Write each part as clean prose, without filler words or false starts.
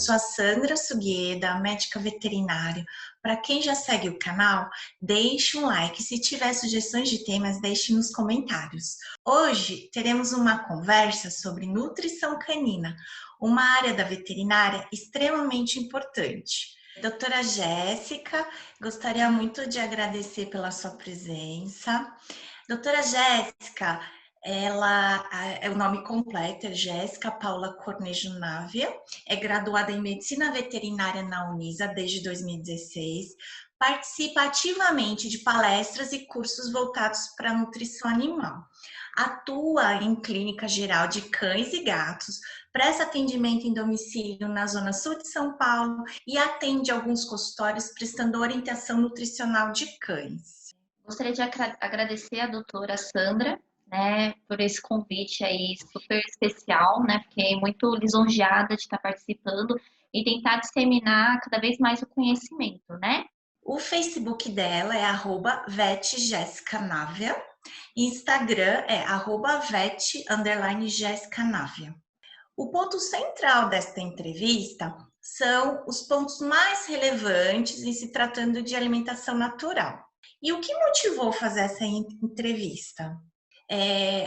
sou a Sandra Sugueda, médica veterinária. Para quem já segue o canal, deixe um like. Se tiver sugestões de temas, deixe nos comentários. Hoje teremos uma conversa sobre nutrição canina, uma área da veterinária extremamente importante. Doutora Jéssica, gostaria muito de agradecer pela sua presença. Doutora Jéssica, o nome completo é Jéssica Paula Cornejo Návia, é graduada em Medicina Veterinária na Unisa desde 2016, participa ativamente de palestras e cursos voltados para a nutrição animal. Atua em clínica geral de cães e gatos, presta atendimento em domicílio na zona sul de São Paulo e atende alguns consultórios prestando orientação nutricional de cães. Gostaria de agradecer a doutora Sandra, né, por esse convite aí super especial, né, fiquei muito lisonjeada de estar participando e tentar disseminar cada vez mais o conhecimento, né? O Facebook dela é @vetjessicanavia, Instagram é @vet_jessicanavia. O ponto central desta entrevista são os pontos mais relevantes em se tratando de alimentação natural. E o que motivou fazer essa entrevista?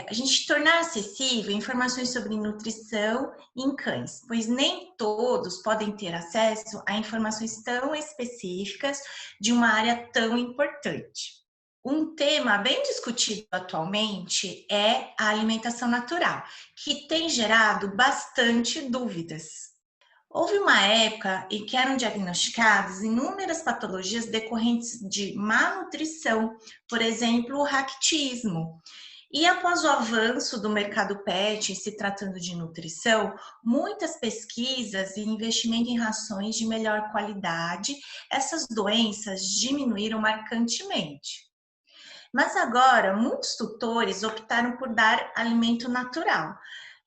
A gente tornar acessível informações sobre nutrição em cães, pois nem todos podem ter acesso a informações tão específicas de uma área tão importante. Um tema bem discutido atualmente é a alimentação natural, que tem gerado bastante dúvidas. Houve uma época em que eram diagnosticadas inúmeras patologias decorrentes de má nutrição, por exemplo, o raquitismo. E após o avanço do mercado pet, se tratando de nutrição, muitas pesquisas e investimento em rações de melhor qualidade, essas doenças diminuíram marcantemente. Mas agora, muitos tutores optaram por dar alimento natural,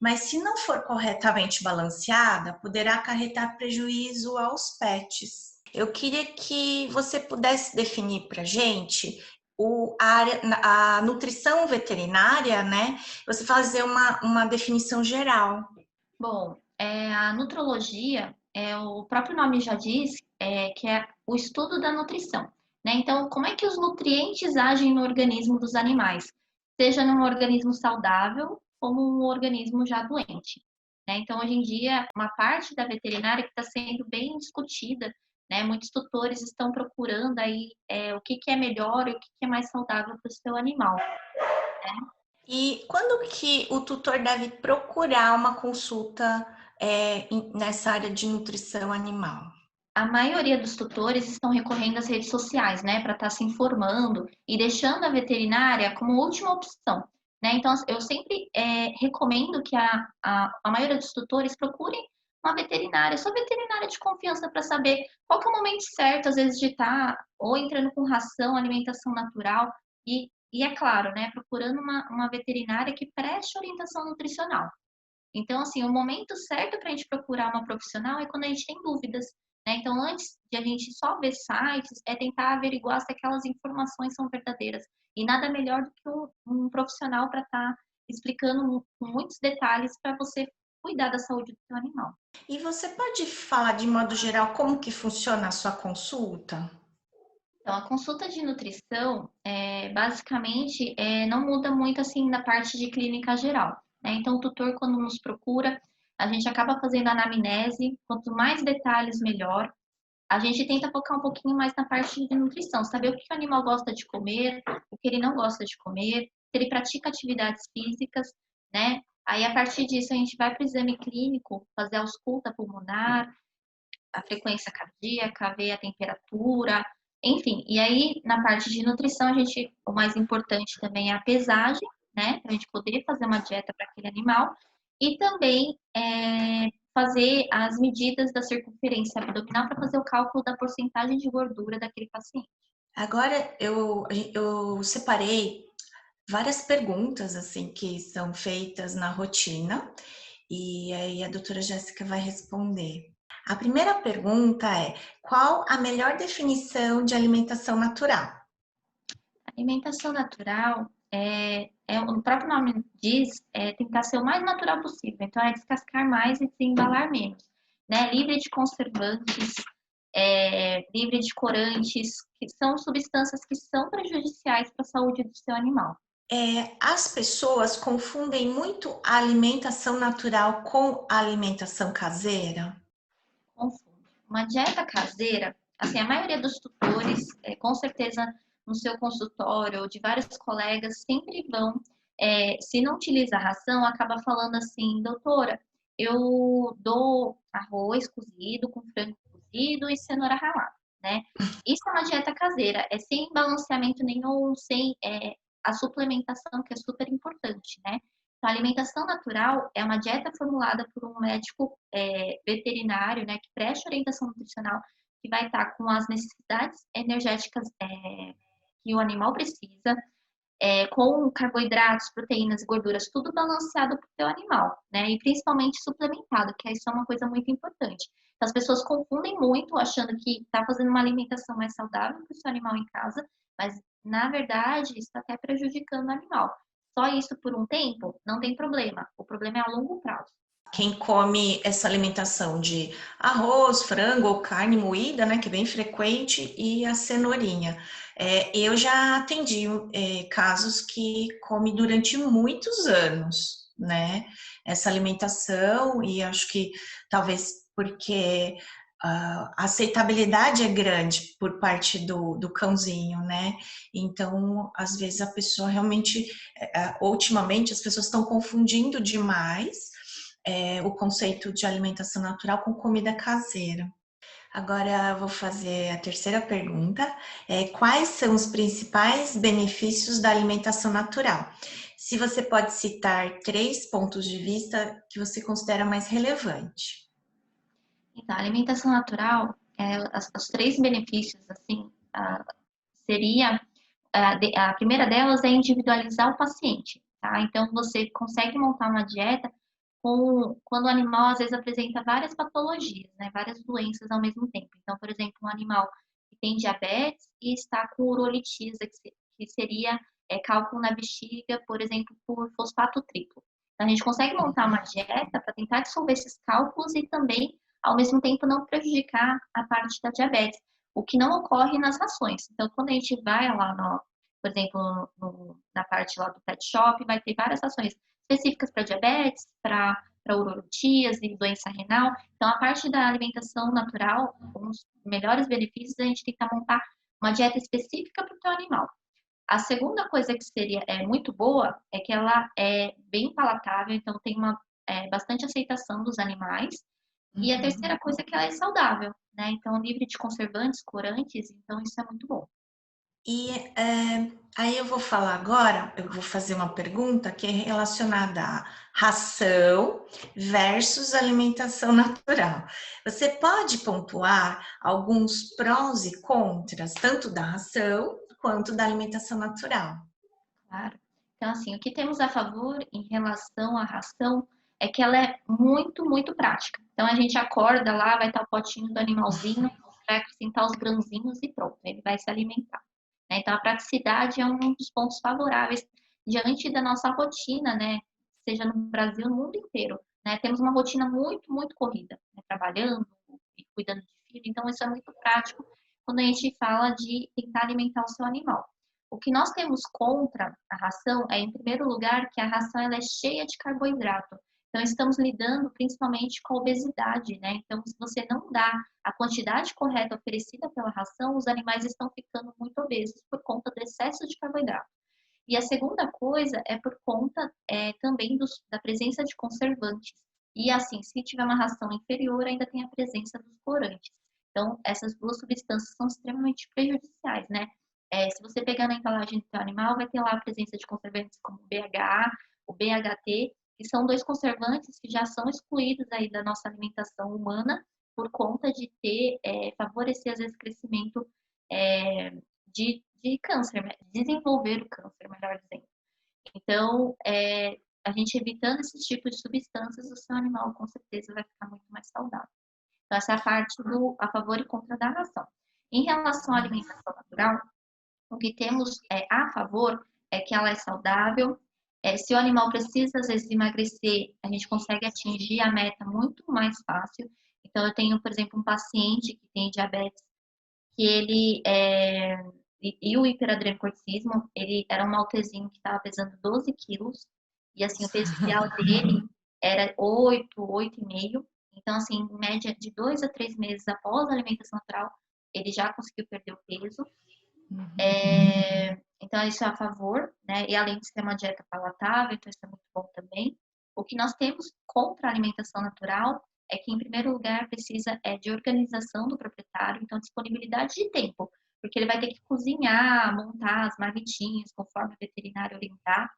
mas se não for corretamente balanceada, poderá acarretar prejuízo aos pets. Eu queria que você pudesse definir para a gente a nutrição veterinária, né? Você fazer uma definição geral. Bom, a nutrologia, o próprio nome já diz, que é o estudo da nutrição, né? Então, como é que os nutrientes agem no organismo dos animais, seja num organismo saudável como um organismo já doente, né? Então, hoje em dia, uma parte da veterinária que está sendo bem discutida, né? Muitos tutores estão procurando aí o que é melhor e o que é mais saudável para o seu animal. E quando que o tutor deve procurar uma consulta nessa área de nutrição animal? A maioria dos tutores estão recorrendo às redes sociais, né, para estar se informando e deixando a veterinária como última opção, né? Então, eu sempre recomendo que a maioria dos tutores procurem uma veterinária, sua veterinária de confiança, para saber qual que é o momento certo, às vezes, de estar ou entrando com ração, alimentação natural e é claro, né, procurando uma veterinária que preste orientação nutricional. Então, assim, o momento certo para a gente procurar uma profissional é quando a gente tem dúvidas, né? Então, antes de a gente só ver sites, é tentar averiguar se aquelas informações são verdadeiras. E nada melhor do que um profissional para estar explicando com muitos detalhes para você cuidar da saúde do seu animal. E você pode falar de modo geral como que funciona a sua consulta? Então, a consulta de nutrição, basicamente, não muda muito assim na parte de clínica geral, né? Então, o tutor, quando nos procura, a gente acaba fazendo anamnese, quanto mais detalhes, melhor. A gente tenta focar um pouquinho mais na parte de nutrição, saber o que o animal gosta de comer, o que ele não gosta de comer, se ele pratica atividades físicas, né? Aí, a partir disso, a gente vai para o exame clínico, fazer a ausculta pulmonar, a frequência cardíaca, ver a temperatura, enfim. E aí, na parte de nutrição, o mais importante também é a pesagem, né? Para a gente poder fazer uma dieta para aquele animal. E também fazer as medidas da circunferência abdominal para fazer o cálculo da porcentagem de gordura daquele paciente. Agora eu separei várias perguntas assim que são feitas na rotina e aí a doutora Jéssica vai responder. A primeira pergunta é: qual a melhor definição de alimentação natural? Alimentação natural o próprio nome diz, tentar ser o mais natural possível. Então, é descascar mais e desembalar menos. né? Livre de conservantes, livre de corantes, que são substâncias que são prejudiciais para a saúde do seu animal. As pessoas confundem muito a alimentação natural com a alimentação caseira? Confunde. Uma dieta caseira, assim, a maioria dos tutores, com certeza no seu consultório ou de vários colegas, sempre vão, se não utiliza a ração, acaba falando assim, doutora, eu dou arroz cozido com frango cozido e cenoura ralada, né? Isso é uma dieta caseira, é sem balanceamento nenhum, sem a suplementação, que é super importante, né? Então, a alimentação natural é uma dieta formulada por um médico veterinário, né, que presta orientação nutricional, que vai estar com as necessidades energéticas que o animal precisa, com carboidratos, proteínas e gorduras, tudo balanceado para o teu animal, né? E principalmente suplementado, que isso é uma coisa muito importante. Então, as pessoas confundem muito, achando que está fazendo uma alimentação mais saudável para o seu animal em casa, mas, na verdade, está até prejudicando o animal. Só isso por um tempo, não tem problema. O problema é a longo prazo. Quem come essa alimentação de arroz, frango ou carne moída, né, que é bem frequente, e a cenourinha. Eu já atendi casos que come durante muitos anos, né, essa alimentação, e acho que talvez porque a aceitabilidade é grande por parte do cãozinho, né? Então, às vezes a pessoa realmente, ultimamente as pessoas estão confundindo demais o conceito de alimentação natural com comida caseira. Agora eu vou fazer a terceira pergunta. Quais são os principais benefícios da alimentação natural? Se você pode citar 3 pontos de vista que você considera mais relevante. Então, a alimentação natural, os 3 benefícios, assim, seria, a primeira delas é individualizar o paciente, tá? Então, você consegue montar uma dieta quando o animal, às vezes, apresenta várias patologias, né? Várias doenças ao mesmo tempo. Então, por exemplo, um animal que tem diabetes e está com urolitisa, que seria cálculo na bexiga, por exemplo, por fosfato triplo. Então, a gente consegue montar uma dieta para tentar dissolver esses cálculos e também, ao mesmo tempo, não prejudicar a parte da diabetes, o que não ocorre nas rações. Então, quando a gente vai lá, por exemplo, na parte lá do pet shop, vai ter várias rações específicas para diabetes, para urolotíase, doença renal. Então, a parte da alimentação natural, com os melhores benefícios, a gente tenta montar uma dieta específica para o teu animal. A segunda coisa que seria muito boa é que ela é bem palatável, então tem bastante aceitação dos animais. E a terceira coisa é que ela é saudável, né? Então, livre de conservantes, corantes, então isso é muito bom. E aí eu vou falar agora, eu vou fazer uma pergunta que é relacionada à ração versus alimentação natural. Você pode pontuar alguns prós e contras, tanto da ração quanto da alimentação natural? Claro. Então, assim, o que temos a favor em relação à ração é que ela é muito, muito prática. Então, a gente acorda lá, vai estar o potinho do animalzinho, vai acrescentar os grãozinhos e pronto, ele vai se alimentar, né? Então, a praticidade é um dos pontos favoráveis diante da nossa rotina, né? Seja no Brasil, no mundo inteiro, né? Temos uma rotina muito, muito corrida, né? Trabalhando e cuidando de filho, então isso é muito prático quando a gente fala de tentar alimentar o seu animal. O que nós temos contra a ração é, em primeiro lugar, que a ração ela é cheia de carboidrato. Então, estamos lidando principalmente com a obesidade, né? Então, se você não dá a quantidade correta oferecida pela ração, os animais estão ficando muito obesos por conta do excesso de carboidrato. E a segunda coisa é por conta também da presença de conservantes. E assim, se tiver uma ração inferior, ainda tem a presença dos corantes. Então, essas duas substâncias são extremamente prejudiciais, né? Se você pegar na embalagem do seu animal, vai ter lá a presença de conservantes como o BHA, o BHT, que são 2 conservantes que já são excluídos aí da nossa alimentação humana por conta de favorecer, às vezes, crescimento de câncer, né? Desenvolver o câncer, melhor dizendo. Então, a gente evitando esses tipos de substâncias, o seu animal com certeza vai ficar muito mais saudável. Então, essa é a parte do a favor e contra da ração. Em relação à alimentação natural, o que temos a favor é que ela é saudável. Se o animal precisa, às vezes, emagrecer, a gente consegue atingir a meta muito mais fácil. Então, eu tenho, por exemplo, um paciente que tem diabetes, que ele e o hiperadrenocorticismo, ele era um maltezinho que estava pesando 12 quilos, e assim, o peso ideal dele era 8,5. Então, assim, em média de 2 a 3 meses após a alimentação natural, ele já conseguiu perder o peso. Então, isso é a favor, né? E além de ser uma dieta palatável, então isso é muito bom também. O que nós temos contra a alimentação natural é que, em primeiro lugar, precisa de organização do proprietário, então disponibilidade de tempo, porque ele vai ter que cozinhar, montar as marmitinhas conforme o veterinário orientar,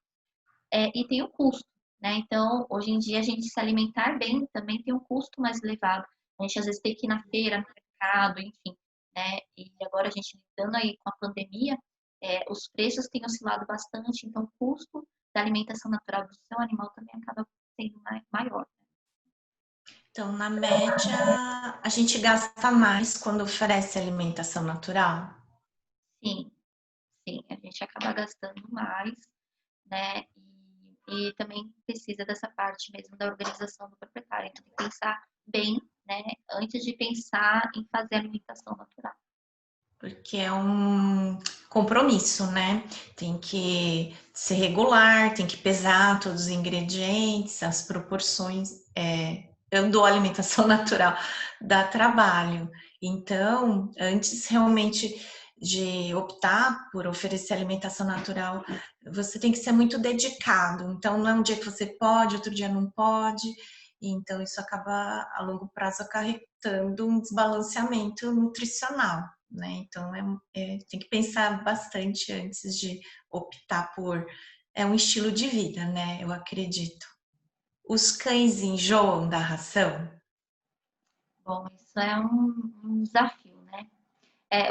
e tem o custo, né? Então, hoje em dia, a gente se alimentar bem também tem um custo mais elevado. A gente às vezes tem que ir na feira, no mercado, enfim, né? E agora a gente lidando aí com a pandemia, os preços têm oscilado bastante, então o custo da alimentação natural do seu animal também acaba sendo maior. Então, na média, a gente gasta mais quando oferece alimentação natural? Sim, sim, a gente acaba gastando mais, né? E também precisa dessa parte mesmo da organização do proprietário. Então, tem que pensar bem, né? Antes de pensar em fazer alimentação natural. Porque é um compromisso, né? Tem que ser regular, tem que pesar todos os ingredientes, as proporções. Eu dou alimentação natural, dá trabalho. Então, antes realmente de optar por oferecer alimentação natural, você tem que ser muito dedicado. Então, não é um dia que você pode, outro dia não pode. Então, isso acaba a longo prazo acarretando um desbalanceamento nutricional, né? Então, tem que pensar bastante antes de optar por. É um estilo de vida, né? Eu acredito. Os cães enjoam da ração? Bom, isso é um desafio, né?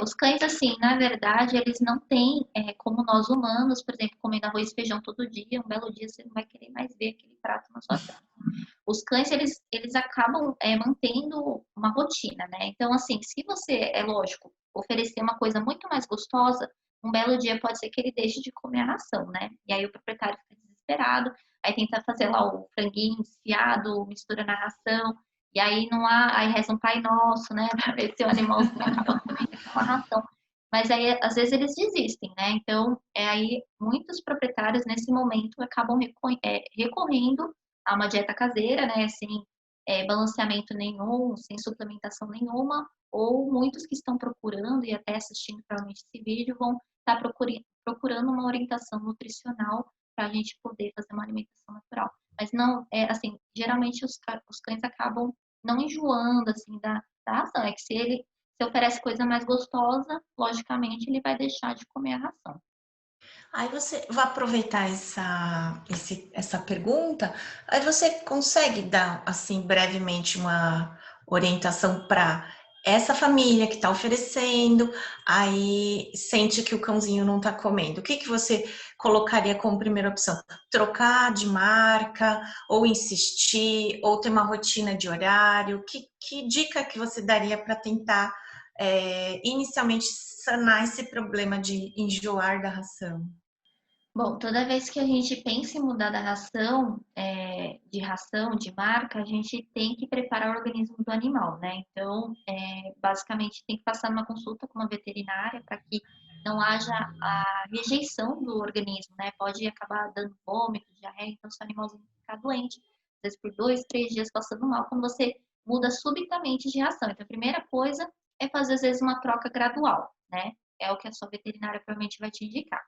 Os cães, assim, na verdade, eles não têm, como nós humanos, por exemplo, comendo arroz e feijão todo dia, um belo dia você não vai querer mais ver aquele prato na sua frente. Os cães, eles acabam mantendo uma rotina, né? Então, assim, se você, é lógico, oferecer uma coisa muito mais gostosa, um belo dia pode ser que ele deixe de comer a ração, né? E aí o proprietário fica desesperado, aí tenta fazer lá o franguinho desfiado, mistura na ração, e aí não há, aí reza um Pai Nosso, né? Para ver se o animalzinho acaba comendo aquela ração. Mas aí, às vezes, eles desistem, né? Então, aí muitos proprietários, nesse momento, acabam recorrendo a uma dieta caseira, né? Sem balanceamento nenhum, sem suplementação nenhuma, ou muitos que estão procurando e até assistindo provavelmente esse vídeo vão estar procurando uma orientação nutricional para a gente poder fazer uma alimentação natural. Mas não, assim, geralmente os cães acabam não enjoando, assim, da ração. É que se oferece coisa mais gostosa, logicamente ele vai deixar de comer a ração. Aí você vai aproveitar essa pergunta, aí você consegue dar, assim, brevemente uma orientação para essa família que está oferecendo, aí sente que o cãozinho não está comendo. O que que você colocaria como primeira opção? Trocar de marca, ou insistir, ou ter uma rotina de horário? Que dica que você daria para tentar, inicialmente, sanar esse problema de enjoar da ração? Bom, toda vez que a gente pensa em mudar da ração, de ração, de marca, a gente tem que preparar o organismo do animal, né? Então, basicamente, tem que passar numa consulta com uma veterinária para que não haja a rejeição do organismo, né? Pode acabar dando vômito, diarreia, então seu animalzinho ficar doente, às vezes por 2, 3 dias passando mal, quando você muda subitamente de ração. Então, a primeira coisa é fazer, às vezes, uma troca gradual, né? É o que a sua veterinária provavelmente vai te indicar.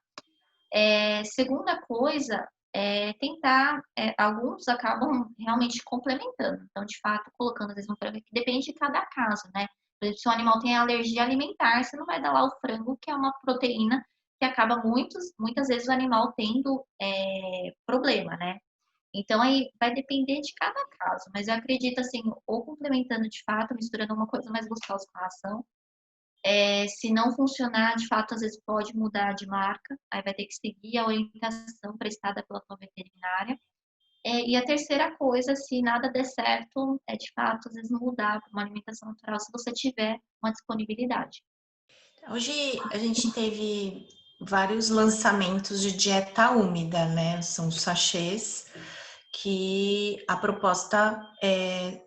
Segunda coisa é tentar, alguns acabam realmente complementando. Então, de fato, colocando às vezes um frango, que depende de cada caso, né? Por exemplo, se o animal tem alergia alimentar, você não vai dar lá o frango, que é uma proteína que acaba muitas vezes o animal tendo problema, né? Então, aí vai depender de cada caso, mas eu acredito assim, ou complementando de fato, misturando uma coisa mais gostosa com a ração, se não funcionar, de fato, às vezes pode mudar de marca, aí vai ter que seguir a orientação prestada pela tua veterinária. E a terceira coisa, se nada der certo, é de fato, às vezes mudar para uma alimentação natural, se você tiver uma disponibilidade. Hoje a gente teve vários lançamentos de dieta úmida, né? São sachês que a proposta é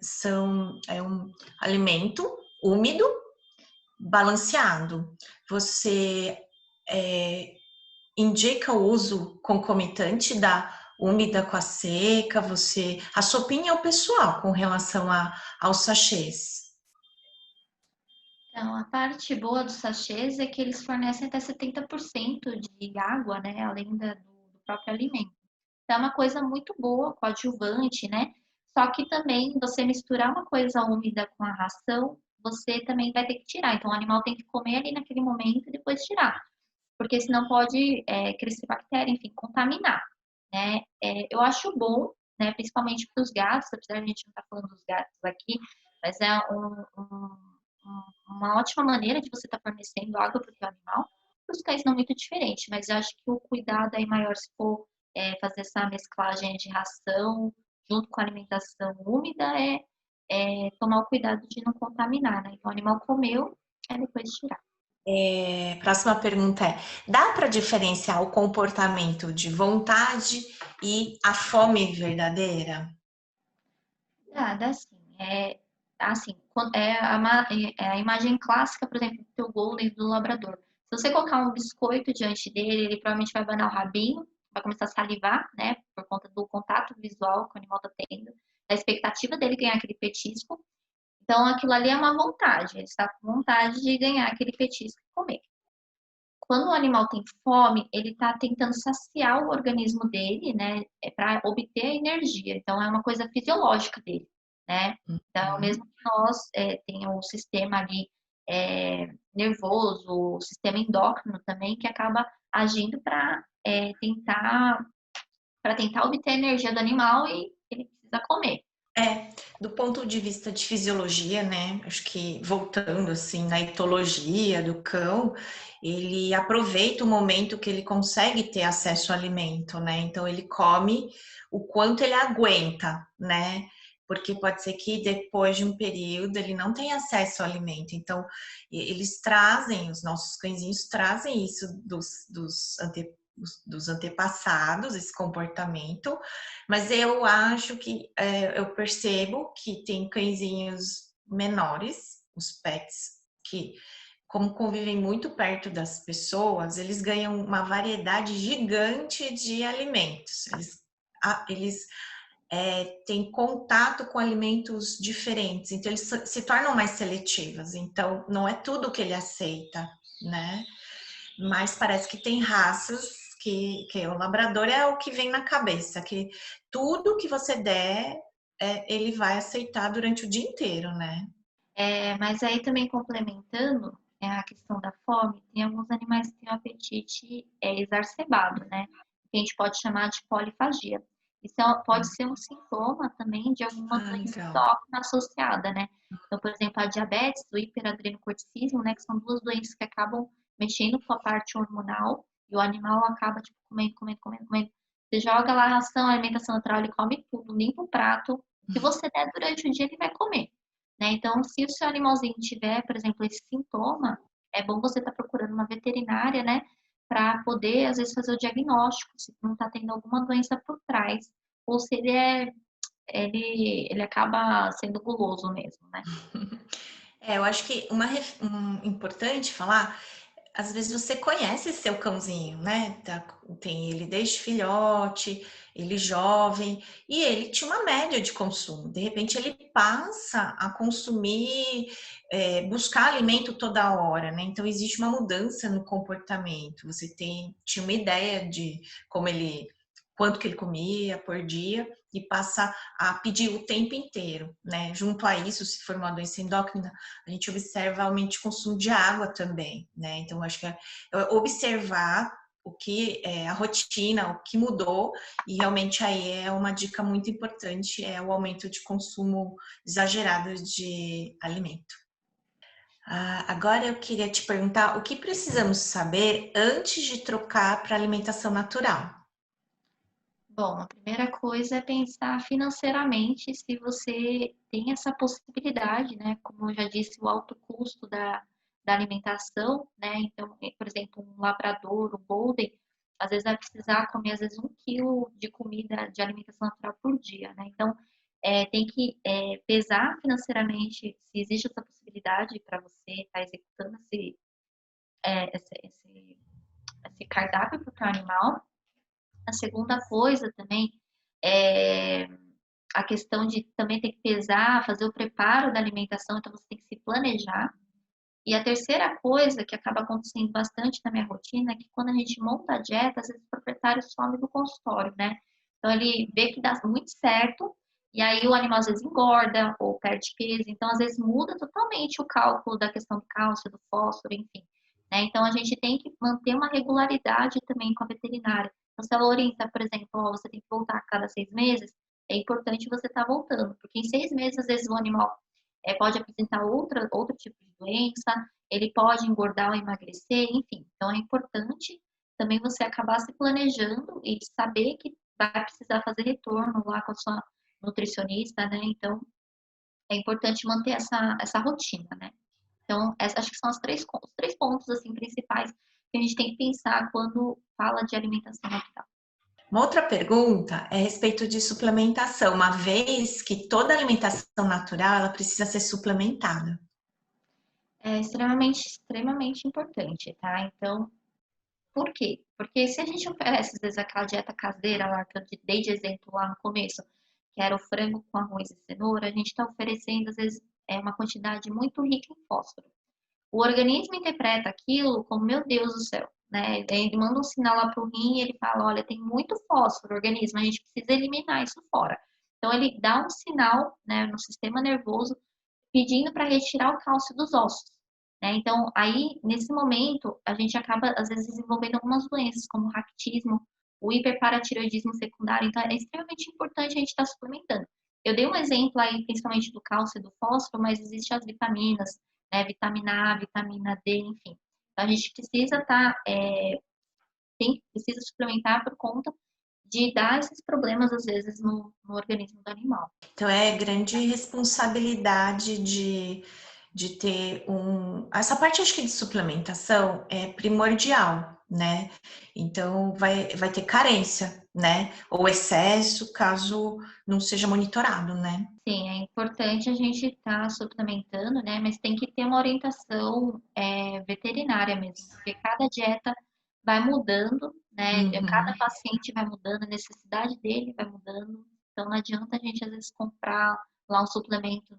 um alimento úmido, balanceado. Você indica o uso concomitante da úmida com a seca, a sua opinião pessoal com relação aos sachês. Então, a parte boa dos sachês é que eles fornecem até 70% de água, né, além do próprio alimento. Então, é uma coisa muito boa, coadjuvante, né? Só que também você misturar uma coisa úmida com a ração, você também vai ter que tirar. Então, o animal tem que comer ali naquele momento e depois tirar, porque senão pode crescer bactéria, enfim, contaminar, né? Eu acho bom, né, principalmente para os gatos, apesar de a gente não estar falando dos gatos aqui, mas é uma ótima maneira de você estar fornecendo água para o seu animal. Para os cães não muito diferente, mas eu acho que o cuidado aí maior se for fazer essa mesclagem de ração junto com a alimentação úmida tomar o cuidado de não contaminar, né? Então o animal comeu, depois tirar. Próxima pergunta dá para diferenciar o comportamento de vontade e a fome verdadeira? Dá sim. Assim, a imagem clássica, por exemplo, do teu golden do labrador. Se você colocar um biscoito diante dele, ele provavelmente vai abanar o rabinho, vai começar a salivar, né, por conta do contato visual que o animal está tendo, da expectativa dele ganhar aquele petisco. Então, aquilo ali é uma vontade, ele está com vontade de ganhar aquele petisco e comer. Quando o animal tem fome, ele está tentando saciar o organismo dele, né, para obter a energia. Então, é uma coisa fisiológica dele, né? Então, mesmo que nós tenhamos o sistema ali nervoso, o sistema endócrino também, que acaba agindo para tentar obter a energia do animal e ele precisa comer. Do ponto de vista de fisiologia, né? Acho que voltando assim na etologia do cão, ele aproveita o momento que ele consegue ter acesso ao alimento, né? Então ele come o quanto ele aguenta, né? Porque pode ser que depois de um período ele não tenha acesso ao alimento. Então os nossos cãezinhos trazem isso dos antepassados, esse comportamento, mas eu acho que eu percebo que tem cãezinhos menores, os pets, que como convivem muito perto das pessoas, eles ganham uma variedade gigante de alimentos. Eles têm contato com alimentos diferentes, então eles se tornam mais seletivos. Então, não é tudo que ele aceita, né? Mas parece que tem raças que o labrador é o que vem na cabeça, que tudo que você der, ele vai aceitar durante o dia inteiro, né? Mas aí também complementando a questão da fome, tem alguns animais que têm um apetite exacerbado, né? Que a gente pode chamar de polifagia. Isso pode ser um sintoma também de alguma doença Legal. endócrina associada, né? Então, por exemplo, a diabetes, o hiperadrenocorticismo, né? Que são duas doenças que acabam mexendo com a parte hormonal e o animal acaba, tipo, comendo, comendo, comendo, comendo. Você joga lá a ração, a alimentação natural, ele come tudo, limpa o prato. O que você der durante o dia, ele vai comer. Né? Então, se o seu animalzinho tiver, por exemplo, esse sintoma, é bom você estar procurando uma veterinária, né? Para poder, às vezes, fazer o diagnóstico, se não está tendo alguma doença por trás, ou se ele acaba sendo guloso mesmo, né? Eu acho que importante falar, às vezes você conhece seu cãozinho, né? Tem ele desde filhote, ele jovem, e ele tinha uma média de consumo. De repente, ele passa a consumir, buscar alimento toda hora, né? Então, existe uma mudança no comportamento. Tinha uma ideia de quanto que ele comia por dia e passa a pedir o tempo inteiro, né? Junto a isso, se for uma doença endócrina, a gente observa aumento de consumo de água também, né? Então, acho que é observar a rotina, o que mudou, e realmente aí é uma dica muito importante, é o aumento de consumo exagerado de alimento. Agora eu queria te perguntar o que precisamos saber antes de trocar para alimentação natural? Bom, a primeira coisa é pensar financeiramente se você tem essa possibilidade, né? Como eu já disse, o alto custo da alimentação, né? Então, por exemplo, um labrador, um golden, às vezes vai precisar comer, às vezes, 1 quilo de comida de alimentação natural por dia, né? Então, tem que pesar financeiramente se existe essa possibilidade para você estar executando esse cardápio para o teu animal. A segunda coisa também é a questão de também ter que pesar, fazer o preparo da alimentação, então você tem que se planejar. E a terceira coisa que acaba acontecendo bastante na minha rotina é que quando a gente monta a dieta, às vezes o proprietário some do consultório, né? Então ele vê que dá muito certo, e aí o animal às vezes engorda ou perde peso, então às vezes muda totalmente o cálculo da questão do cálcio, do fósforo, enfim. Né? Então a gente tem que manter uma regularidade também com a veterinária. Então, se ela orienta, por exemplo, ó, você tem que voltar a cada 6 meses, é importante você estar voltando, porque em 6 meses, às vezes, o animal pode apresentar outro tipo de doença, ele pode engordar ou emagrecer, enfim. Então, é importante também você acabar se planejando e saber que vai precisar fazer retorno lá com a sua nutricionista, né? Então, é importante manter essa rotina, né? Então, acho que são os três pontos, assim, principais que a gente tem que pensar quando fala de alimentação natural. Uma outra pergunta é a respeito de suplementação, uma vez que toda alimentação natural ela precisa ser suplementada. É extremamente importante, tá? Então, por quê? Porque se a gente oferece, às vezes, aquela dieta caseira lá, que eu dei de exemplo lá no começo, que era o frango com arroz e cenoura, a gente está oferecendo, às vezes, uma quantidade muito rica em fósforo. O organismo interpreta aquilo como, meu Deus do céu, né? Ele manda um sinal lá para o rim e ele fala, olha, tem muito fósforo no organismo, a gente precisa eliminar isso fora. Então, ele dá um sinal, né, no sistema nervoso pedindo para retirar o cálcio dos ossos. Né? Então, aí, nesse momento, a gente acaba, às vezes, desenvolvendo algumas doenças, como o raquitismo, o hiperparatireoidismo secundário. Então, é extremamente importante a gente estar suplementando. Eu dei um exemplo aí, principalmente do cálcio e do fósforo, mas existem as vitaminas, né? Vitamina A, vitamina D, enfim. Então, a gente precisa precisa suplementar por conta de dar esses problemas, às vezes, no organismo do animal. Então é grande responsabilidade de ter Essa parte acho que de suplementação é primordial, né? Então vai ter carência, né? Ou excesso, caso não seja monitorado, né? Sim, é importante a gente estar suplementando, né? Mas tem que ter uma orientação veterinária mesmo, porque cada dieta vai mudando, né? Cada Uhum. paciente vai mudando, a necessidade dele vai mudando. Então não adianta a gente às vezes comprar lá um suplemento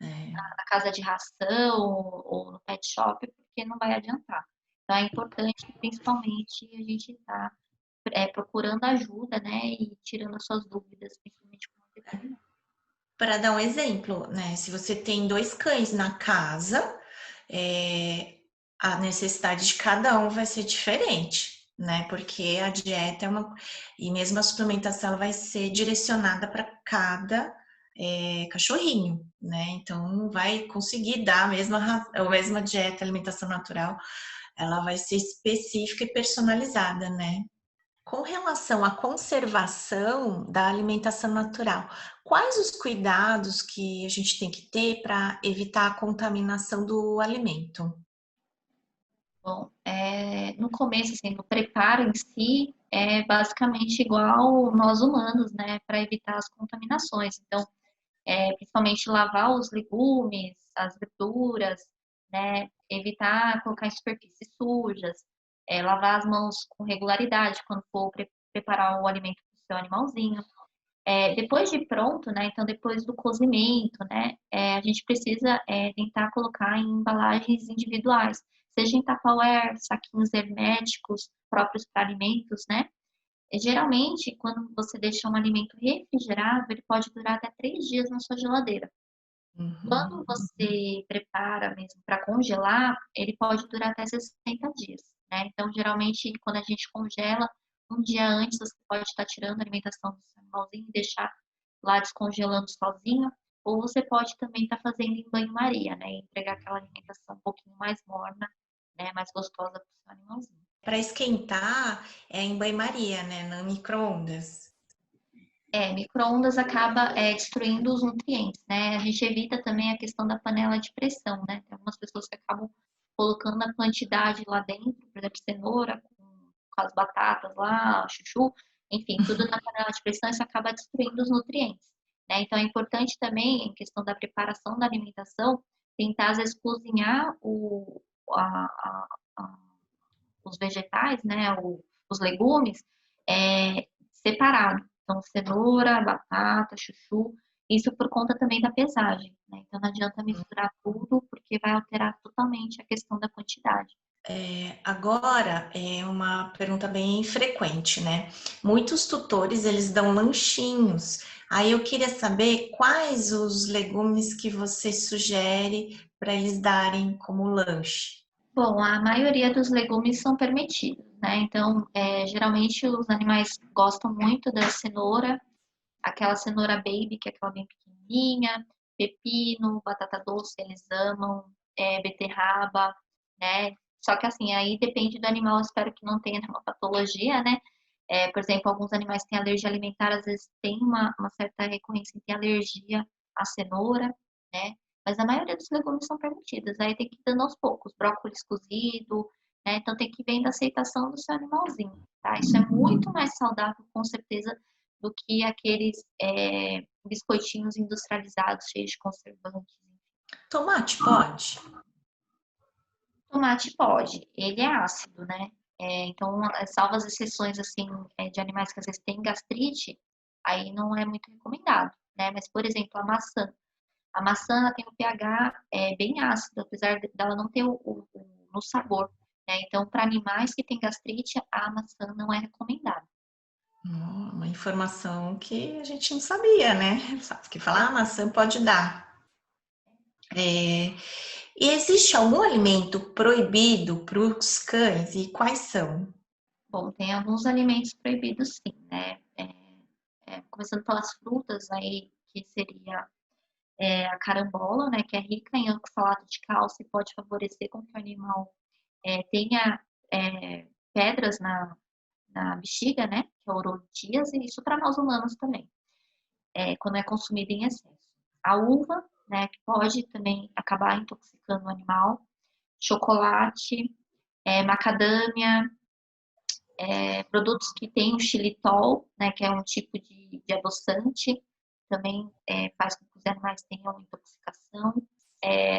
É. na casa de ração ou no pet shop, porque não vai adiantar. Então é importante, principalmente, a gente estar procurando ajuda, né? E tirando as suas dúvidas, principalmente com o veterinário. Para dar um exemplo, né? Se você tem 2 cães na casa, a necessidade de cada um vai ser diferente, né? Porque a dieta e mesmo a suplementação ela vai ser direcionada para cada cachorrinho, né? Então não vai conseguir dar a mesma dieta, alimentação natural, ela vai ser específica e personalizada, né? Com relação à conservação da alimentação natural, quais os cuidados que a gente tem que ter para evitar a contaminação do alimento? Bom, no começo, assim, no preparo em si, é basicamente igual nós humanos, né, para evitar as contaminações. Então, principalmente lavar os legumes, as verduras, né, evitar colocar em superfícies sujas, lavar as mãos com regularidade quando for preparar o alimento para o seu animalzinho. Depois de pronto, né, então depois do cozimento, né, a gente precisa tentar colocar em embalagens individuais, seja em Tupperware, saquinhos herméticos próprios para alimentos, né. Geralmente, quando você deixa um alimento refrigerado, ele pode durar até 3 dias na sua geladeira. Uhum. Quando você prepara mesmo para congelar, ele pode durar até 60 dias, né. Então, geralmente, quando a gente congela, um dia antes você pode estar tirando a alimentação do seu animalzinho e deixar lá descongelando sozinho, ou você pode também estar fazendo em banho-maria, né, e entregar aquela alimentação um pouquinho mais morna, né, mais gostosa para o seu animalzinho. Para esquentar é em banho-maria, né? No micro-ondas. Micro-ondas acaba destruindo os nutrientes, né? A gente evita também a questão da panela de pressão, né? Tem algumas pessoas que acabam colocando a quantidade lá dentro, por exemplo, cenoura com as batatas lá, chuchu, enfim, tudo na panela de pressão, isso acaba destruindo os nutrientes, né? Então é importante também, em questão da preparação da alimentação, tentar às vezes cozinhar a- os vegetais, né, os legumes, separado. Então, cenoura, batata, chuchu, isso por conta também da pesagem, né? Então, não adianta misturar tudo, porque vai alterar totalmente a questão da quantidade. Agora é uma pergunta bem frequente, né? Muitos tutores eles dão lanchinhos. Aí eu queria saber quais os legumes que você sugere para eles darem como lanche. Bom, a maioria dos legumes são permitidos, né? Então, geralmente os animais gostam muito da cenoura, aquela cenoura baby, que é aquela bem pequenininha, pepino, batata doce, eles amam, beterraba, né? Só que assim, aí depende do animal, eu espero que não tenha nenhuma patologia, né? Por exemplo, alguns animais têm alergia alimentar, às vezes tem uma certa recorrência em ter alergia à cenoura, né? Mas a maioria dos legumes são permitidos, aí tem que ir dando aos poucos, brócolis cozido, né? Então tem que ir vendo a aceitação do seu animalzinho, tá? Isso é muito mais saudável, com certeza, do que aqueles biscoitinhos industrializados cheios de conservantes. Tomate pode? Tomate pode, ele é ácido, né? Então, salvo as exceções assim de animais que às vezes têm gastrite, aí não é muito recomendado, né? Mas, por exemplo, a maçã ela tem um pH bem ácido, apesar dela não ter no sabor, né? Então, para animais que têm gastrite, a maçã não é recomendada. Uma informação que a gente não sabia, né? Que falar, maçã pode dar. É, e existe algum alimento proibido para os cães e quais são? Bom, tem alguns alimentos proibidos sim, né? Começando pelas frutas aí, que seria a carambola, né? Que é rica em oxalato de cálcio e pode favorecer com que o animal tenha pedras na bexiga, né? Que é a orotíase, e isso para nós humanos também, quando é consumida em excesso. A uva, né? Que pode também acabar intoxicando o animal. Chocolate, macadâmia, produtos que têm o xilitol, né, que é um tipo de adoçante, também faz com que os animais tenham intoxicação.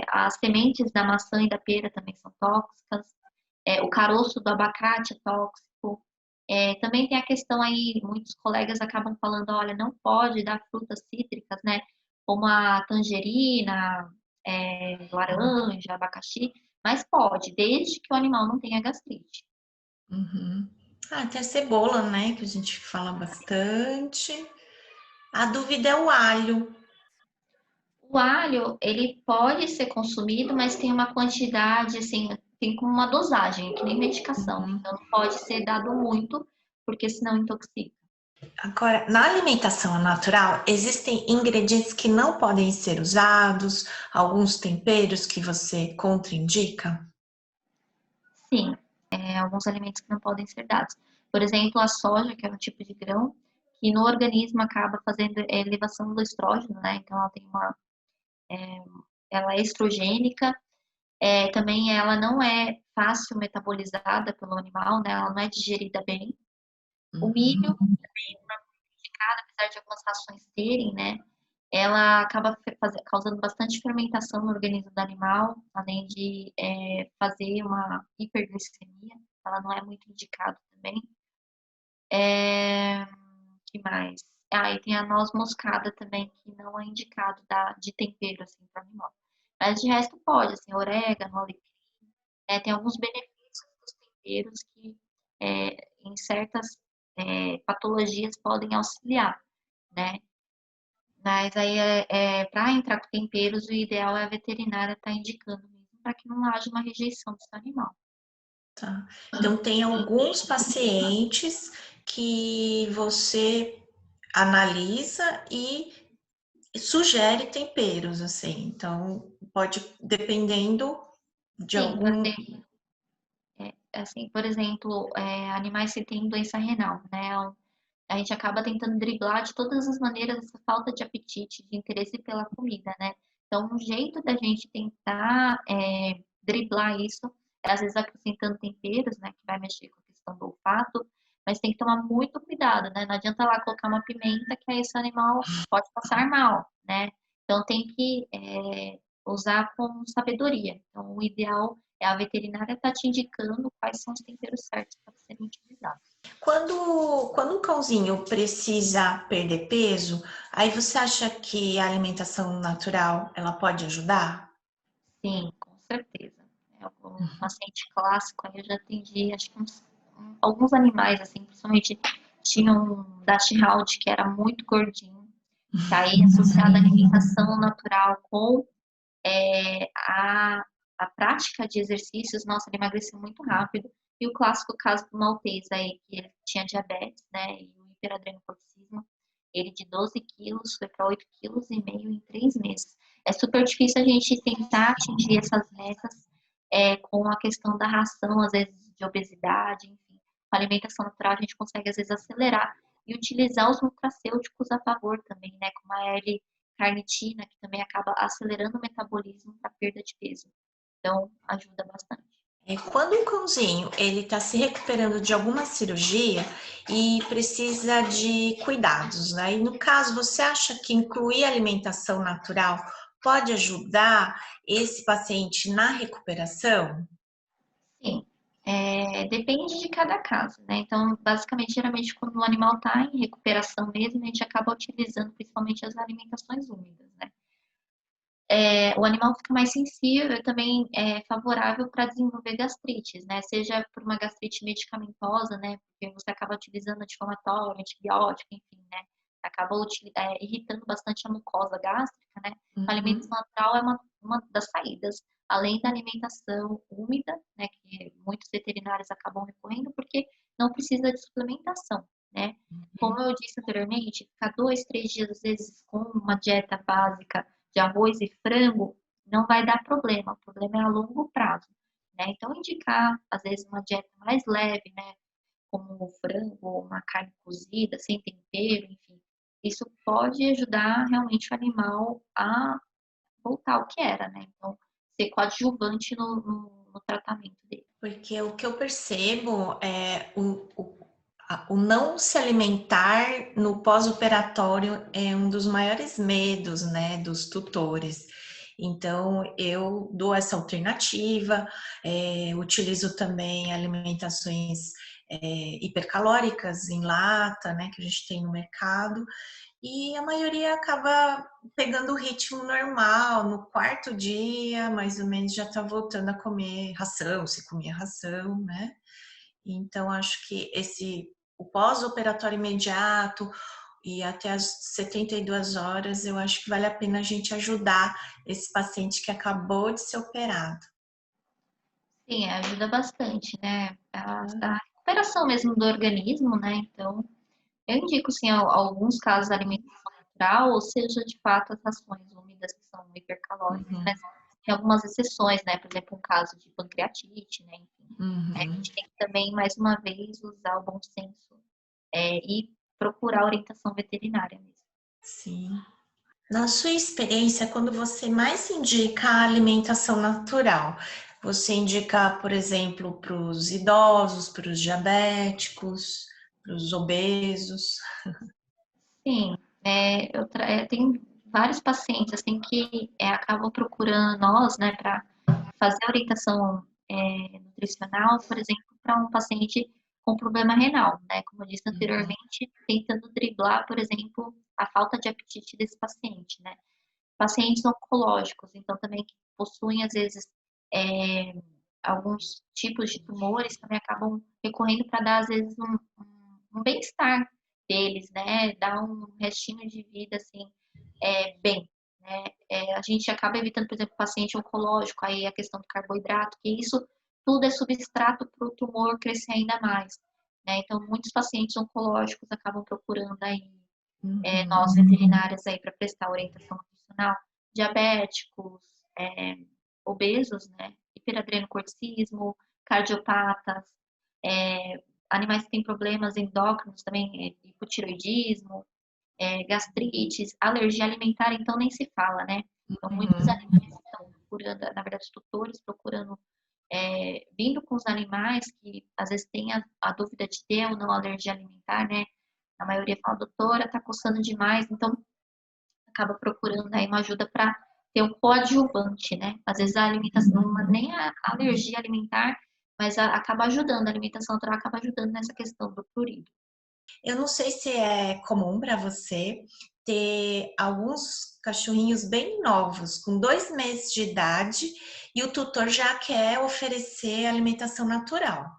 As sementes da maçã e da pera também são tóxicas. O caroço do abacate é tóxico. Também tem a questão aí, muitos colegas acabam falando, olha, não pode dar frutas cítricas, né, como a tangerina, laranja, abacaxi, mas pode, desde que o animal não tenha gastrite. Uhum. Tem a cebola, né? Que a gente fala bastante. A dúvida é o alho. O alho, ele pode ser consumido, mas tem uma quantidade, assim, tem como uma dosagem, que nem medicação. Uhum. Então, não pode ser dado muito, porque senão intoxica. Agora, na alimentação natural, existem ingredientes que não podem ser usados, alguns temperos que você contraindica? Sim, alguns alimentos que não podem ser dados. Por exemplo, a soja, que é um tipo de grão, que no organismo acaba fazendo elevação do estrógeno, né? Então, ela é estrogênica. Também ela não é fácil metabolizada pelo animal, né? Ela não é digerida bem. O milho, Uhum. apesar de algumas rações terem, né, ela acaba causando bastante fermentação no organismo do animal, além de fazer uma hiperglicemia, ela não é muito indicada também. Que mais? E tem a noz moscada também, que não é indicado de tempero, assim, para o animal. Mas de resto pode, assim, orégano, alecrim, tem alguns benefícios dos temperos que em certas patologias podem auxiliar, né? Mas aí, para entrar com temperos, o ideal é a veterinária estar indicando mesmo, para que não haja uma rejeição do seu animal. Tá. Então, tem alguns pacientes que você analisa e sugere temperos, assim. Então, pode, dependendo de Sim, algum. assim, por exemplo, animais que têm doença renal, né? A gente acaba tentando driblar de todas as maneiras essa falta de apetite, de interesse pela comida, né? Então, um jeito da gente tentar driblar isso é, às vezes, acrescentando temperos, né? Que vai mexer com a questão do olfato, mas tem que tomar muito cuidado, né? Não adianta lá colocar uma pimenta que aí esse animal pode passar mal, né? Então tem que usar com sabedoria. Então o ideal é a veterinária estar te indicando quais são os temperos certos para serem utilizados. Quando um cãozinho precisa perder peso, aí você acha que a alimentação natural ela pode ajudar? Sim, com certeza. É um paciente clássico, aí eu já atendi, acho que alguns animais, assim, principalmente tinha um Dachshund que era muito gordinho, que aí associado à alimentação natural com a, a prática de exercícios, nossa, ele emagreceu muito rápido. E o clássico caso do Maltese aí, que ele tinha diabetes, né, e o hiperadrenocorticismo, ele de 12 quilos foi para 8,5 kg em 3 meses. É super difícil a gente tentar atingir essas metas com a questão da ração, às vezes de obesidade, enfim. Com a alimentação natural a gente consegue, às vezes, acelerar e utilizar os nutracêuticos a favor também, né, como a L-carnitina, que também acaba acelerando o metabolismo para perda de peso. Então, ajuda bastante. Quando um cãozinho ele está se recuperando de alguma cirurgia e precisa de cuidados, né? E no caso, você acha que incluir alimentação natural pode ajudar esse paciente na recuperação? Sim, depende de cada caso, né? Então, basicamente, geralmente, quando o animal está em recuperação mesmo, a gente acaba utilizando principalmente as alimentações úmidas, né? O animal fica mais sensível, também é favorável para desenvolver gastrites, né? Seja por uma gastrite medicamentosa, né? Porque você acaba utilizando anti-inflamatório, antibiótico, enfim, né? Acaba irritando bastante a mucosa gástrica, né? A Uhum. alimentação natural é uma das saídas, além da alimentação úmida, né? Que muitos veterinários acabam recorrendo, porque não precisa de suplementação, né? Como eu disse anteriormente, ficar 2, 3 dias, às vezes, com uma dieta básica de arroz e frango, não vai dar problema. O problema é a longo prazo, né? Então, indicar, às vezes, uma dieta mais leve, né? Como o frango, uma carne cozida, sem tempero, enfim. Isso pode ajudar realmente o animal a voltar ao que era, né? Então, ser coadjuvante no tratamento dele. Porque o que eu percebo é o não se alimentar no pós-operatório é um dos maiores medos, né, dos tutores. Então, eu dou essa alternativa, utilizo também alimentações hipercalóricas em lata, né, que a gente tem no mercado, e a maioria acaba pegando o ritmo normal, no quarto dia, mais ou menos, já está voltando a comer ração, se comia ração, né? Então, acho que o pós-operatório imediato e até as 72 horas, eu acho que vale a pena a gente ajudar esse paciente que acabou de ser operado. Sim, ajuda bastante, né? A recuperação mesmo do organismo, né? Então, eu indico, sim, alguns casos de alimentação natural, ou seja, de fato, as rações úmidas que são hipercalóricas, Uhum, mas tem algumas exceções, né? Por exemplo, um caso de pancreatite, né? Enfim, a uhum, gente tem que também, mais uma vez, usar o bom senso e procurar orientação veterinária mesmo. sim. Na sua experiência, quando você mais indica a alimentação natural, você indica, por exemplo, para os idosos, para os diabéticos, para os obesos? Sim, eu tenho vários pacientes, assim, que acabam procurando nós, né, para fazer a orientação nutricional, por exemplo, para um paciente com problema renal, né? Como eu disse anteriormente, tentando driblar, por exemplo, a falta de apetite desse paciente, né? Pacientes oncológicos, então também que possuem, às vezes, é, alguns tipos de tumores, também acabam recorrendo para dar, às vezes, um bem-estar deles, né? Dar um restinho de vida, assim, bem, né? A gente acaba evitando, por exemplo, paciente oncológico, aí a questão do carboidrato, que isso tudo é substrato para o tumor crescer ainda mais, né? Então, muitos pacientes oncológicos acabam procurando aí nós Uhum. veterinários aí para prestar orientação nutricional, diabéticos, é, obesos, né? Hiperadrenocorticismo, cardiopatas, animais que têm problemas endócrinos também, hipotiroidismo, gastrites, alergia alimentar, então nem se fala, né? Então, muitos Uhum. animais estão procurando, na verdade, os tutores procurando vindo com os animais que às vezes tem a dúvida de ter ou não alergia alimentar, né? A maioria fala, doutora, tá coçando demais, então acaba procurando aí uma ajuda para ter um coadjuvante, né? Às vezes a alimentação, nem a alergia alimentar, mas acaba ajudando, a alimentação natural acaba ajudando nessa questão do prurido. Eu não sei se é comum para você ter alguns cachorrinhos bem novos, com 2 meses de idade, e o tutor já quer oferecer alimentação natural.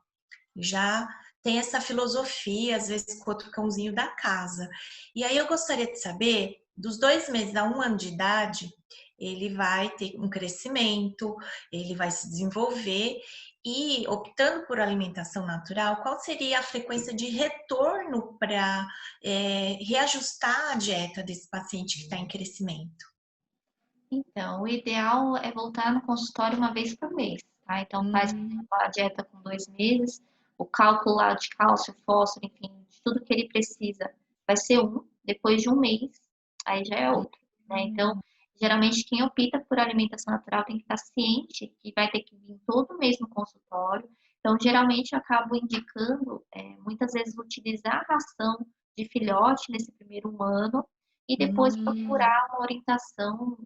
Já tem essa filosofia, às vezes, com outro cãozinho da casa. E aí eu gostaria de saber, dos 2 meses a 1 ano de idade, ele vai ter um crescimento, ele vai se desenvolver e optando por alimentação natural, qual seria a frequência de retorno para reajustar a dieta desse paciente que está em crescimento? Então, o ideal é voltar no consultório uma vez por mês, tá? Então, faz, por Hum, exemplo, a dieta com 2 meses, o cálculo lá de cálcio, fósforo, enfim, de tudo que ele precisa vai ser depois de um mês, aí já é outro, né? Então, geralmente, quem opta por alimentação natural tem que estar ciente que vai ter que vir todo mês no consultório. Então, geralmente, eu acabo indicando, muitas vezes, utilizar a ração de filhote nesse primeiro ano, e depois hum. procurar uma orientação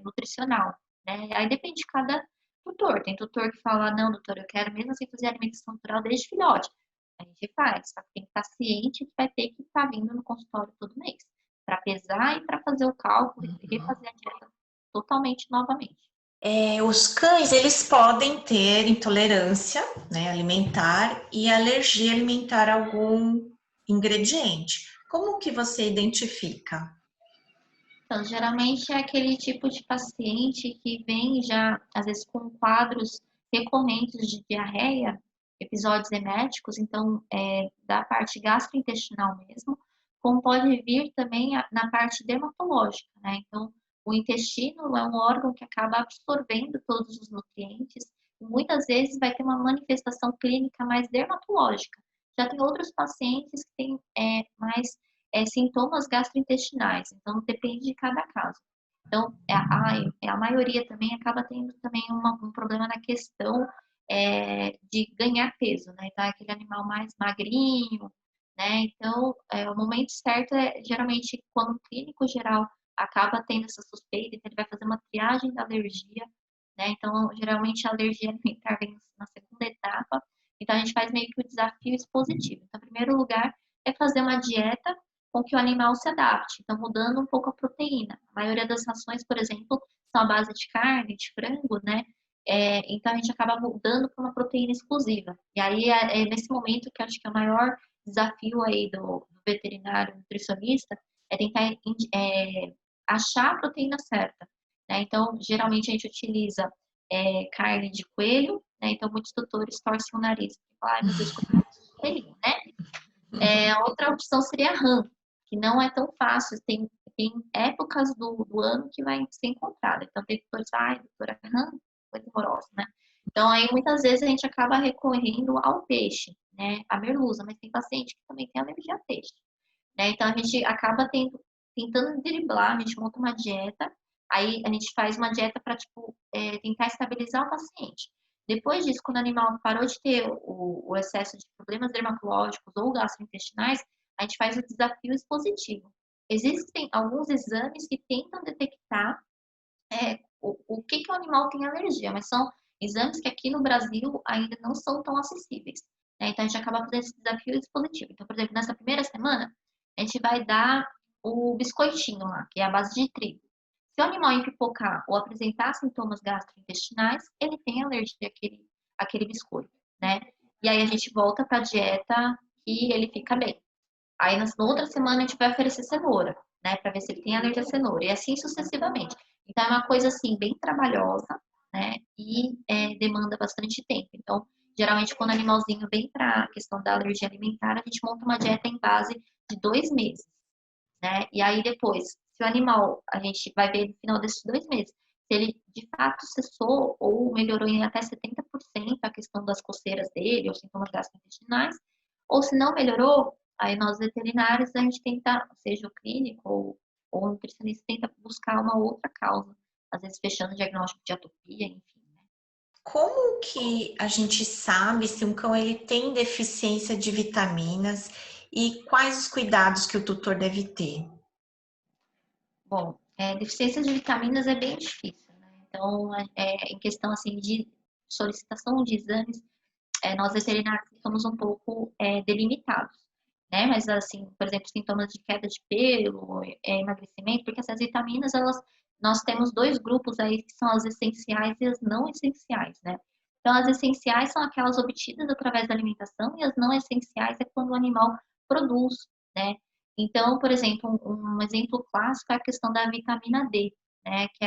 nutricional, né? Aí depende de cada tutor. Tem tutor que fala, não, doutor, eu quero mesmo assim fazer alimentação natural desde filhote. A gente faz, só que tem que estar ciente que vai ter que estar vindo no consultório todo mês, para pesar e para fazer o cálculo e refazer a dieta totalmente novamente. Os cães, eles podem ter intolerância, né, alimentar e alergia alimentar a algum ingrediente. Como que você identifica? Então, geralmente é aquele tipo de paciente que vem já, às vezes, com quadros recorrentes de diarreia, episódios eméticos, então, da parte gastrointestinal mesmo, como pode vir também na parte dermatológica, né? Então, o intestino é um órgão que acaba absorvendo todos os nutrientes e muitas vezes vai ter uma manifestação clínica mais dermatológica. Já tem outros pacientes que têm mais sintomas gastrointestinais, então depende de cada caso. Então, a maioria também acaba tendo também um problema na questão de ganhar peso, né? Então, é aquele animal mais magrinho, né? Então, o momento certo é geralmente quando o clínico geral acaba tendo essa suspeita, então ele vai fazer uma triagem da alergia, né? Então, geralmente a alergia alimentar vem na segunda etapa, então a gente faz meio que o desafio expositivo. Então, em primeiro lugar, é fazer uma dieta com que o animal se adapte. Então, mudando um pouco a proteína. A maioria das rações, por exemplo, são à base de carne, de frango, né? Então, a gente acaba mudando para uma proteína exclusiva. E aí, nesse momento que eu acho que é o maior desafio aí do veterinário nutricionista, é tentar achar a proteína certa. Né? Então, geralmente a gente utiliza carne de coelho, né? Então, muitos tutores torcem o nariz. Ai, meu Deus, coelhinho, né? A outra opção seria a rã, que não é tão fácil, tem épocas do ano que vai ser encontrada. Então, tem tutores, ai, doutora, rã, coisa horrorosa, né? Então, aí, muitas vezes, a gente acaba recorrendo ao peixe, né? A merluza, mas tem paciente que também tem alergia a peixe, né? Então, a gente acaba tentando driblar, a gente monta uma dieta, aí a gente faz uma dieta para, tipo, tentar estabilizar o paciente. Depois disso, quando o animal parou de ter o excesso de problemas dermatológicos ou gastrointestinais, a gente faz o desafio expositivo. Existem alguns exames que tentam detectar o que o animal tem alergia, mas são exames que aqui no Brasil ainda não são tão acessíveis. Né? Então, a gente acaba fazendo esse desafio expositivo. Então, por exemplo, nessa primeira semana, a gente vai dar o biscoitinho lá, que é a base de trigo. Se o animal empipocar ou apresentar sintomas gastrointestinais, ele tem alergia àquele biscoito, né? E aí a gente volta para a dieta e ele fica bem. Aí na outra semana a gente vai oferecer cenoura, né? Para ver se ele tem alergia à cenoura. E assim sucessivamente. Então é uma coisa assim bem trabalhosa, né? E demanda bastante tempo. Então, geralmente quando o animalzinho vem para a questão da alergia alimentar, a gente monta uma dieta em base de 2 meses, né? E aí depois, se o animal, a gente vai ver no final desses 2 meses, se ele de fato cessou ou melhorou em até 70% a questão das coceiras dele, ou sintomas gastrointestinais, ou se não melhorou, aí nós veterinários, a gente tenta, seja o clínico ou o nutricionista, tenta buscar uma outra causa, às vezes fechando o diagnóstico de atopia, enfim, né? Como que a gente sabe se um cão ele tem deficiência de vitaminas e quais os cuidados que o tutor deve ter? Bom, deficiência de vitaminas é bem difícil, né? Então, em questão assim de solicitação de exames, nós veterinários somos um pouco delimitados, né? Mas assim, por exemplo, sintomas de queda de pelo, emagrecimento, porque essas vitaminas, nós temos dois grupos aí que são as essenciais e as não essenciais, né? Então, as essenciais são aquelas obtidas através da alimentação e as não essenciais é quando o animal produz, né? Então, por exemplo, um exemplo clássico é a questão da vitamina D, né? Que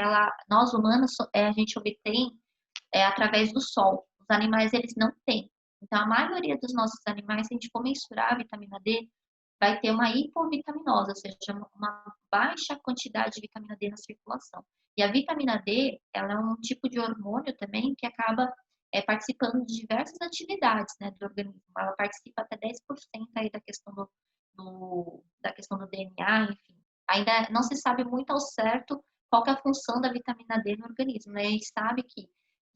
nós humanos, a gente obtém através do sol. Os animais, eles não têm. Então, a maioria dos nossos animais, se a gente for mensurar a vitamina D, vai ter uma hipovitaminose, ou seja, uma baixa quantidade de vitamina D na circulação. E a vitamina D, ela é um tipo de hormônio também que acaba participando de diversas atividades, né, do organismo. Ela participa até 10% aí da questão da questão do DNA, enfim. Ainda não se sabe muito ao certo qual que é a função da vitamina D no organismo, né? A gente sabe que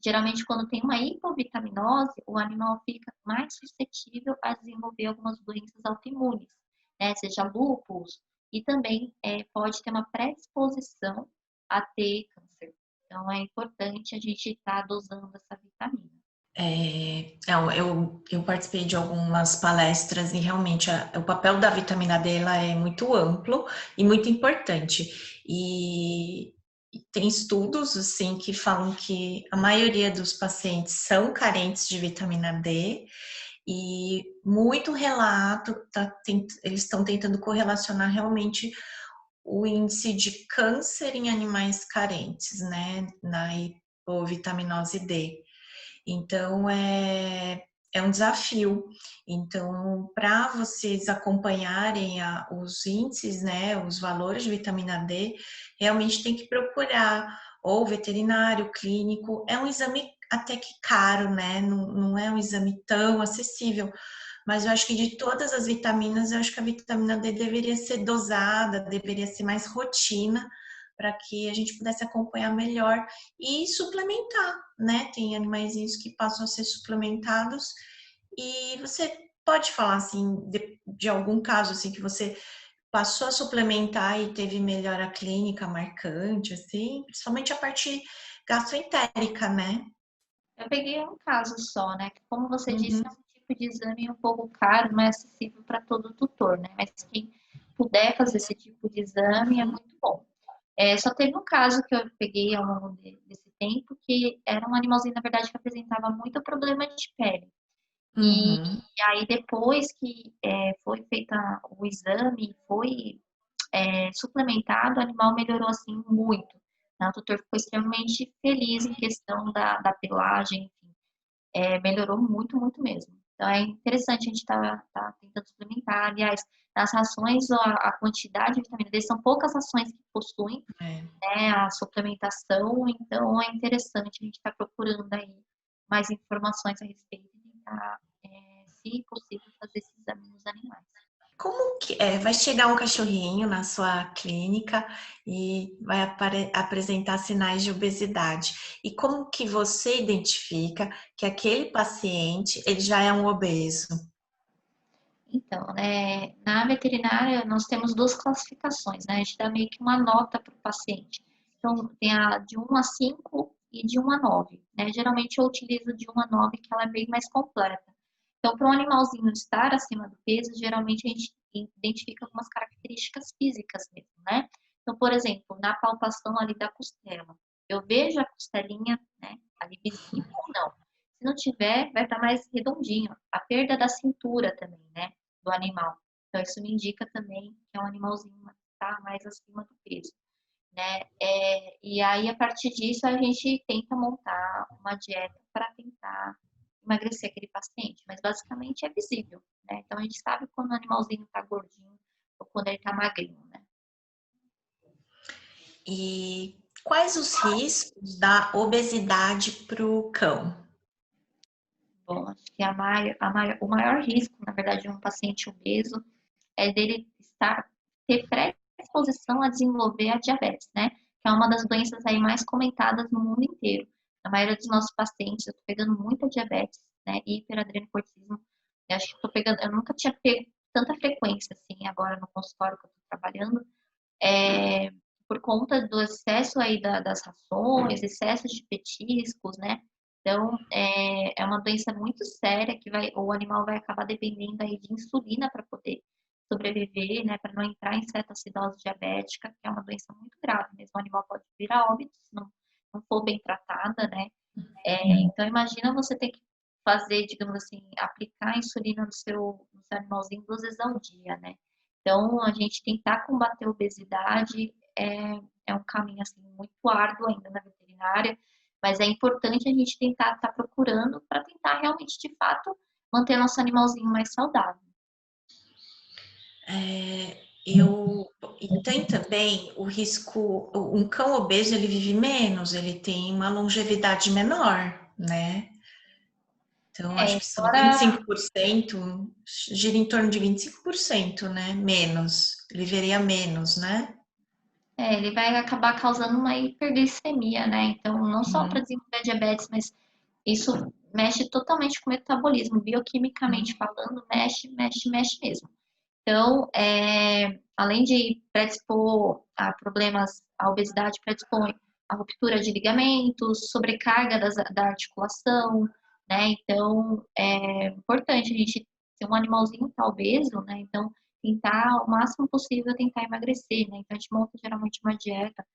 geralmente, quando tem uma hipovitaminose, o animal fica mais suscetível a desenvolver algumas doenças autoimunes, né? Seja lúpus, e também pode ter uma predisposição a ter câncer. Então, é importante a gente estar dosando essa vitamina. Eu participei de algumas palestras e realmente o papel da vitamina D ela é muito amplo e muito importante. E tem estudos assim que falam que a maioria dos pacientes são carentes de vitamina D e muito relato eles estão tentando correlacionar realmente o índice de câncer em animais carentes, né, na hipovitaminose D. Então, é um desafio. Então, para vocês acompanharem os índices, né, os valores de vitamina D, realmente tem que procurar ou veterinário, clínico. É um exame até que caro, né? Não é um exame tão acessível. Mas eu acho que de todas as vitaminas, eu acho que a vitamina D deveria ser dosada, deveria ser mais rotina, para que a gente pudesse acompanhar melhor e suplementar, né? Tem animaizinhos que passam a ser suplementados e você pode falar assim de algum caso assim que você passou a suplementar e teve melhora clínica marcante, assim, principalmente a parte gastroentérica, né? Eu peguei um caso só, né? Que, como você disse, Uhum, é um tipo de exame um pouco caro, não é acessível para todo tutor, né? Mas quem puder fazer esse tipo de exame é muito bom. Só teve um caso que eu peguei ao longo desse tempo, que era um animalzinho, na verdade, que apresentava muito problema de pele. E uhum. aí, depois que foi feito o exame, foi suplementado, o animal melhorou, assim, muito. Né? O tutor ficou extremamente feliz em questão da pelagem, enfim. Melhorou muito, muito mesmo. Então, é interessante a gente tá tentando suplementar. Aliás, nas rações, a quantidade de vitamina D, são poucas rações que possuem, É. né, a suplementação, então é interessante a gente estar procurando aí mais informações a respeito e tentar, se possível, fazer esse exame nos animais. Como que é? Vai chegar um cachorrinho na sua clínica e vai apresentar sinais de obesidade. E como que você identifica que aquele paciente ele já é um obeso? Então, né, na veterinária nós temos duas classificações, né? A gente dá meio que uma nota para o paciente. Então, tem a de 1 a 5 e de 1 a 9, né? Geralmente eu utilizo de 1 a 9, que ela é bem mais completa. Então, para um animalzinho estar acima do peso, geralmente a gente identifica algumas características físicas mesmo, né? Então, por exemplo, na palpação ali da costela, eu vejo a costelinha, né, ali visível ou não. Se não tiver, vai estar mais redondinho. A perda da cintura também, né, do animal. Então, isso me indica também que é um animalzinho que está mais acima do peso, né? E aí, a partir disso, a gente tenta montar uma dieta para tentar emagrecer aquele paciente, mas basicamente é visível, né? Então, a gente sabe quando o animalzinho está gordinho ou quando ele está magrinho, né? E quais os riscos da obesidade para o cão? Bom, acho que o maior risco, na verdade, de um paciente obeso é dele ter predisposição a desenvolver a diabetes, né? Que é uma das doenças aí mais comentadas no mundo inteiro. a maioria dos nossos pacientes, eu tô pegando muita diabetes, né, e hiperadrenocorticismo. Eu acho que tô pegando, eu nunca tinha pego tanta frequência, assim, agora no consultório que eu tô trabalhando, é, por conta do excesso aí das rações, excesso de petiscos, né? Então, é uma doença muito séria que o animal vai acabar dependendo aí de insulina para poder sobreviver, né? Para não entrar em cetoacidose diabética, que é uma doença muito grave mesmo. O animal pode vir a óbito se não for bem tratada, né? Então, imagina você ter que fazer, digamos assim, aplicar a insulina no seu animalzinho 2 vezes ao dia, né? Então, a gente tentar combater a obesidade é um caminho, assim, muito árduo ainda na veterinária, mas é importante a gente tentar estar procurando para tentar realmente, de fato, manter nosso animalzinho mais saudável. E tem também o risco, um cão obeso ele vive menos, ele tem uma longevidade menor, né? Então, acho que são Fora 25%, gira em torno de 25%, né? Menos, ele viveria menos, né? ele vai acabar causando uma hiperglicemia, né? Então, não só para Uhum, desenvolver diabetes, mas isso mexe totalmente com o metabolismo, bioquimicamente uhum. falando, mexe, mexe, mexe mesmo. Então, além de predispor a problemas, a obesidade predispõe a ruptura de ligamentos, sobrecarga da articulação, né? Então, é importante a gente ter um animalzinho tá obeso, né? Então, tentar o máximo possível tentar emagrecer, né? Então, a gente monta geralmente uma dieta,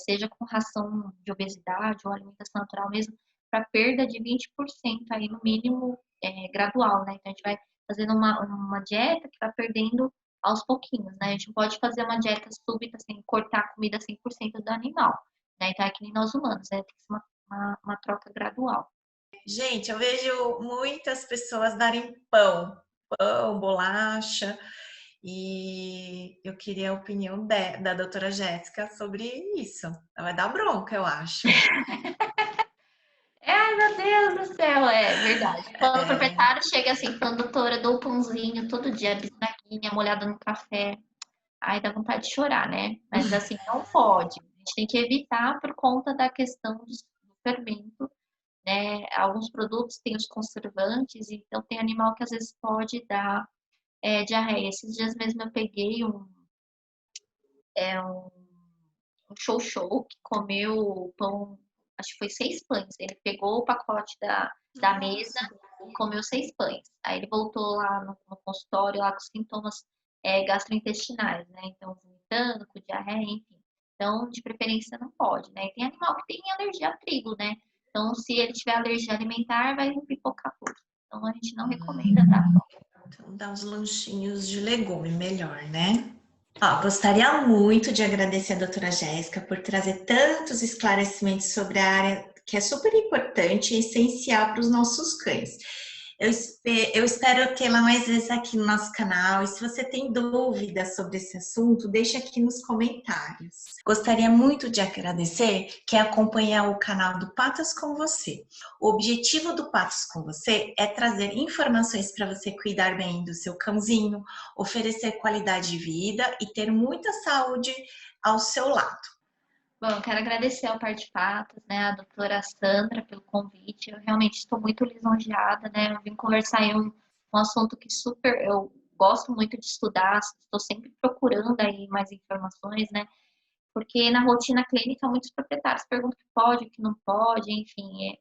seja com ração de obesidade ou alimentação natural mesmo, para perda de 20% aí no mínimo, gradual, né? Então, a gente vai fazendo uma dieta que vai perdendo aos pouquinhos, né? A gente não pode fazer uma dieta súbita, sem cortar a comida 100% do animal, né? Então, é que nem nós humanos, né? Tem que ser uma troca gradual. Gente, eu vejo muitas pessoas darem pão, bolacha, e eu queria a opinião da doutora Jéssica sobre isso. Ela vai dar bronca, eu acho. Ai, meu Deus do céu, é verdade. Quando o É, proprietário chega assim, falando, doutora, dou o pãozinho todo dia, bisnaguinha, molhada no café. Ai, dá vontade de chorar, né? Mas assim, não pode. A gente tem que evitar por conta da questão do fermento, né? Alguns produtos têm os conservantes, então tem animal que às vezes pode dar diarreia. Esses dias mesmo eu peguei um show que comeu pão, acho que foi 6 pães. Ele pegou o pacote da mesa nossa. e comeu 6 pães. Aí ele voltou lá no consultório lá com sintomas gastrointestinais, né? Então, vomitando, com diarreia, enfim. Então, de preferência, não pode, né? E tem animal que tem alergia a trigo, né? Então, se ele tiver alergia alimentar, vai pipocar tudo. Então, a gente não recomenda, tá? Então, dá uns lanchinhos de legume melhor, né? Ó, gostaria muito de agradecer a doutora Jéssica por trazer tantos esclarecimentos sobre a área que é super importante e essencial para os nossos cães. Eu espero tê-la mais vezes aqui no nosso canal e se você tem dúvidas sobre esse assunto, deixe aqui nos comentários. Gostaria muito de agradecer quem acompanha o canal do Patas com Você. O objetivo do Patas com Você é trazer informações para você cuidar bem do seu cãozinho, oferecer qualidade de vida e ter muita saúde ao seu lado. Bom, eu quero agradecer ao Par de Patas, né, a doutora Sandra pelo convite. Eu realmente estou muito lisonjeada, né? Eu vim conversar aí um assunto que super eu gosto muito de estudar, estou sempre procurando aí mais informações, né? Porque na rotina clínica muitos proprietários perguntam o que pode, o que não pode, enfim.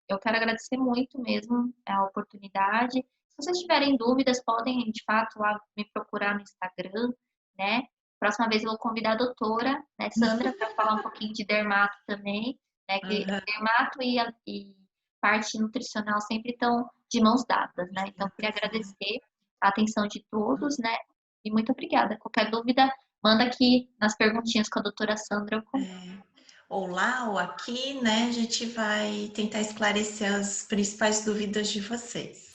Eu quero agradecer muito mesmo a oportunidade. Se vocês tiverem dúvidas, podem de fato lá me procurar no Instagram, né? Próxima vez eu vou convidar a doutora, né, Sandra, para falar um pouquinho de dermato também, né? Que Uhum. dermato e parte nutricional sempre estão de mãos dadas, né? Então, queria agradecer a atenção de todos, né? E muito obrigada. Qualquer dúvida, manda aqui nas perguntinhas com a doutora Sandra. Ou lá ou aqui, né? A gente vai tentar esclarecer as principais dúvidas de vocês.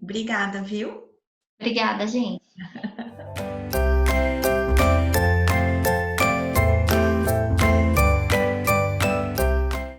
Obrigada, viu? Obrigada, gente.